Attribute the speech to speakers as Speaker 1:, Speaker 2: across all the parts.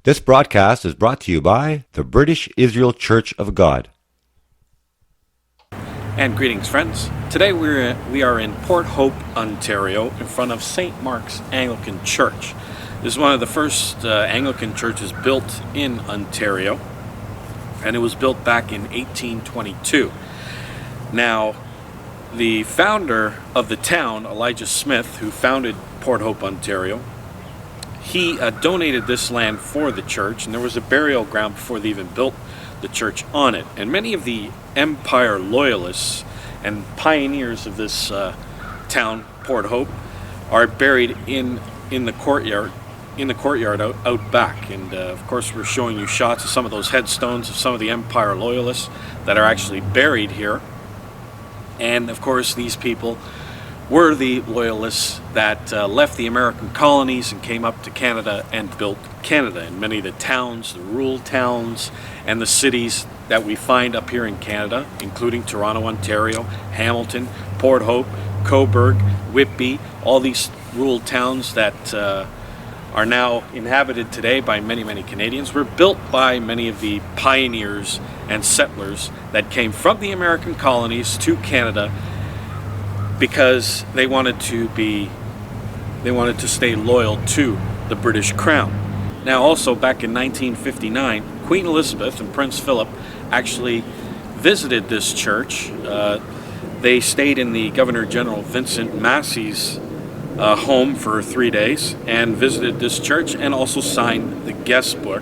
Speaker 1: This broadcast is brought to you by the British Israel Church of God.
Speaker 2: And greetings, friends. Today we are in Port Hope, Ontario, in front of St. Mark's Anglican Church. This is one of the first Anglican churches built in Ontario, and it was built back in 1822. Now, the founder of the town, Elijah Smith, who founded Port Hope, Ontario, he donated this land for the church, and there was a burial ground before they even built the church on it. And many of the Empire loyalists and pioneers of this town, Port Hope, are buried in the courtyard out back. And of course, we're showing you shots of some of those headstones of some of the Empire loyalists that are actually buried here. And of course, these people were the loyalists that left the American colonies and came up to Canada and built Canada. And many of the towns, the rural towns, and the cities that we find up here in Canada, including Toronto, Ontario, Hamilton, Port Hope, Cobourg, Whitby, all these rural towns that are now inhabited today by many, many Canadians, were built by many of the pioneers and settlers that came from the American colonies to Canada because they wanted to stay loyal to the British Crown. Now, also back in 1959, Queen Elizabeth and Prince Philip actually visited this church. They stayed in the Governor General Vincent Massey's home for 3 days and visited this church and also signed the guest book.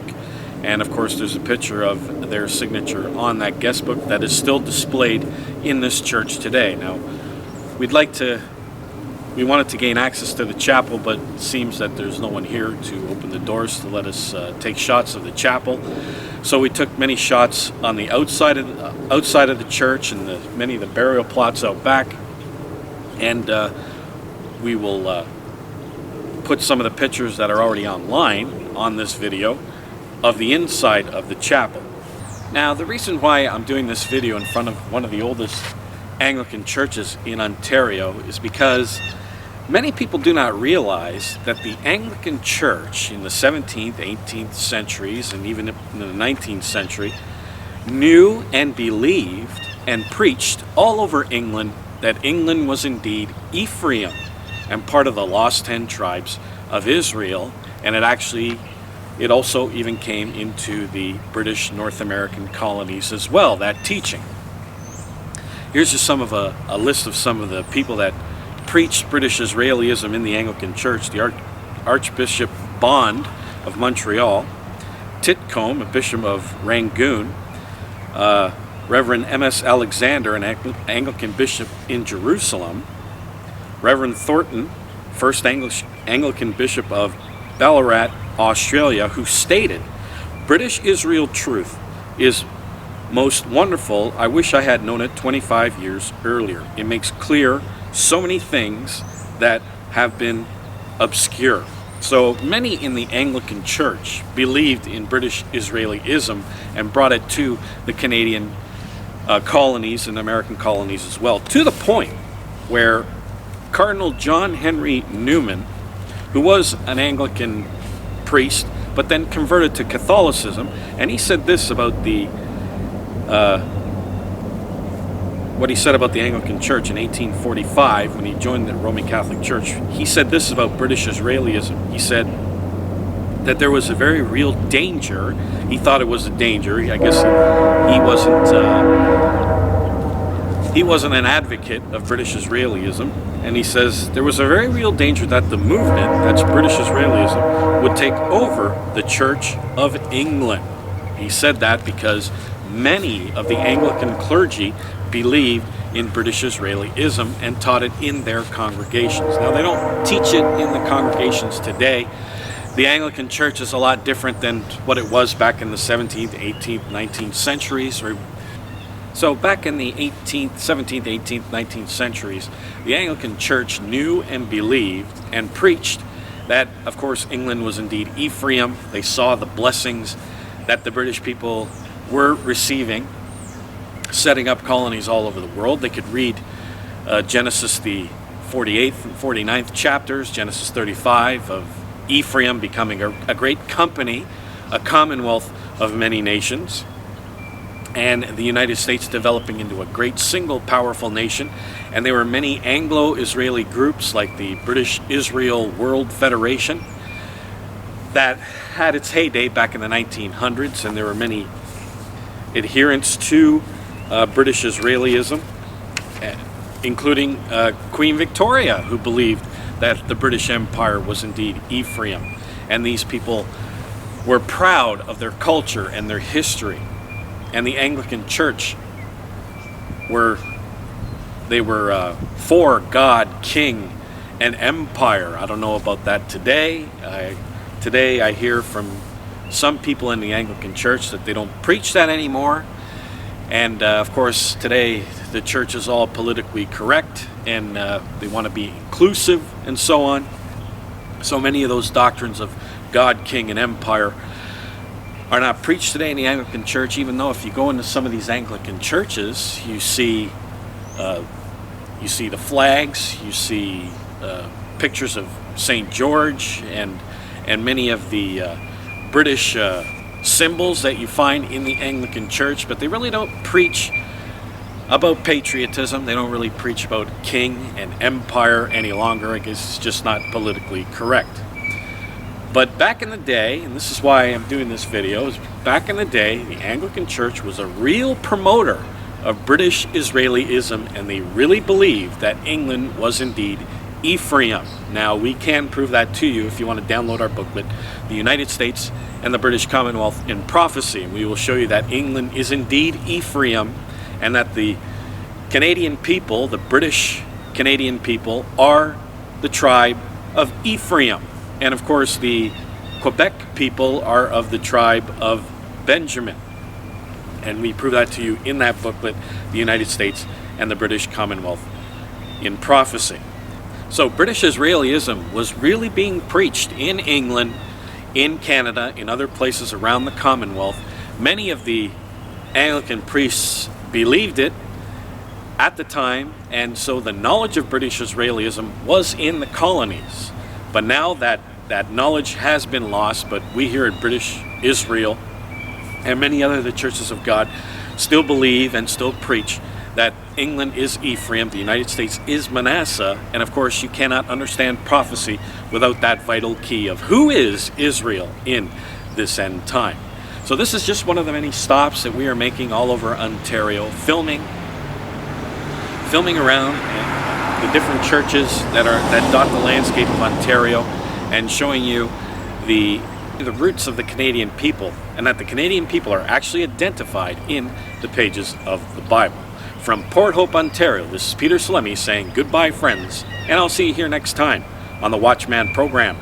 Speaker 2: And of course, there's a picture of their signature on that guest book that is still displayed in this church today. Now, we wanted to gain access to the chapel, but it seems that there's no one here to open the doors to let us take shots of the chapel. So we took many shots on the outside of the church and many of the burial plots out back. And we will put some of the pictures that are already online on this video of the inside of the chapel. Now, the reason why I'm doing this video in front of one of the oldest Anglican churches in Ontario is because many people do not realize that the Anglican Church in the 17th, 18th centuries, and even in the 19th century, knew and believed and preached all over England that England was indeed Ephraim and part of the lost 10 tribes of Israel, and it also even came into the British North American colonies as well, that teaching. Here's just some of a list of some of the people that preached British Israelism in the Anglican Church. The Archbishop Bond of Montreal, Titcombe, a bishop of Rangoon, Reverend M.S. Alexander, an Anglican bishop in Jerusalem, Reverend Thornton, first Anglican bishop of Ballarat, Australia, who stated, "British Israel truth is most wonderful. I wish I had known it 25 years earlier. It makes clear so many things that have been obscure." So many in the Anglican Church believed in British Israelism and brought it to the Canadian colonies and American colonies as well, to the point where Cardinal John Henry Newman, who was an Anglican priest but then converted to Catholicism, and he said this about what he said about the Anglican Church in 1845 when he joined the Roman Catholic Church. He said this about British Israelism. He said that there was a very real danger. He thought it was a danger. I guess he wasn't an advocate of British Israelism, and he says there was a very real danger that the movement, that's British Israelism, would take over the Church of England. He said that because many of the Anglican clergy believed in British Israelism and taught it in their congregations. Now, they don't teach it in the congregations today. The Anglican Church is a lot different than what it was back in the 17th, 18th, 19th centuries. So back in the 18th, 17th, 18th, 19th centuries, the Anglican Church knew and believed and preached that, of course, England was indeed Ephraim. They saw the blessings that the British people were receiving, setting up colonies all over the world. They could read Genesis, the 48th and 49th chapters, Genesis 35 of Ephraim becoming a great company a commonwealth of many nations, and the United States developing into a great single powerful nation. And there were many Anglo-Israeli groups like the British Israel World Federation that had its heyday back in the 1900s, and there were many adherents to British Israelism, including Queen Victoria, who believed that the British Empire was indeed Ephraim. And these people were proud of their culture and their history. And the Anglican Church were for God, King, and Empire. I don't know about that today. Today I hear from some people in the Anglican Church that they don't preach that anymore. And of course today the church is all politically correct, and they want to be inclusive and so on. So many of those doctrines of God, King, and Empire are not preached today in the Anglican Church, even though if you go into some of these Anglican churches, you see the flags, you see pictures of St. George and many of the British symbols that you find in the Anglican Church, but they really don't preach about patriotism. They don't really preach about king and empire any longer. I guess it's just not politically correct. But back in the day, and this is why I'm doing this video, is back in the day, the Anglican Church was a real promoter of British Israelism, and they really believed that England was indeed Ephraim. Now, we can prove that to you if you want to download our booklet, The United States and the British Commonwealth in Prophecy. And we will show you that England is indeed Ephraim, and that the Canadian people, the British Canadian people, are the tribe of Ephraim. And of course, the Quebec people are of the tribe of Benjamin. And we prove that to you in that booklet, The United States and the British Commonwealth in Prophecy. So British Israelism was really being preached in England, in Canada, in other places around the Commonwealth. Many of the Anglican priests believed it at the time, and so the knowledge of British Israelism was in the colonies. But now that knowledge has been lost, but we here at British Israel and many other of the churches of God still believe and still preach that England is Ephraim, the United States is Manasseh, and of course you cannot understand prophecy without that vital key of who is Israel in this end time. So this is just one of the many stops that we are making all over Ontario, filming around the different churches that dot the landscape of Ontario, and showing you the roots of the Canadian people, and that the Canadian people are actually identified in the pages of the Bible. From Port Hope, Ontario, this is Peter Salemi saying goodbye, friends, and I'll see you here next time on the Watchman program.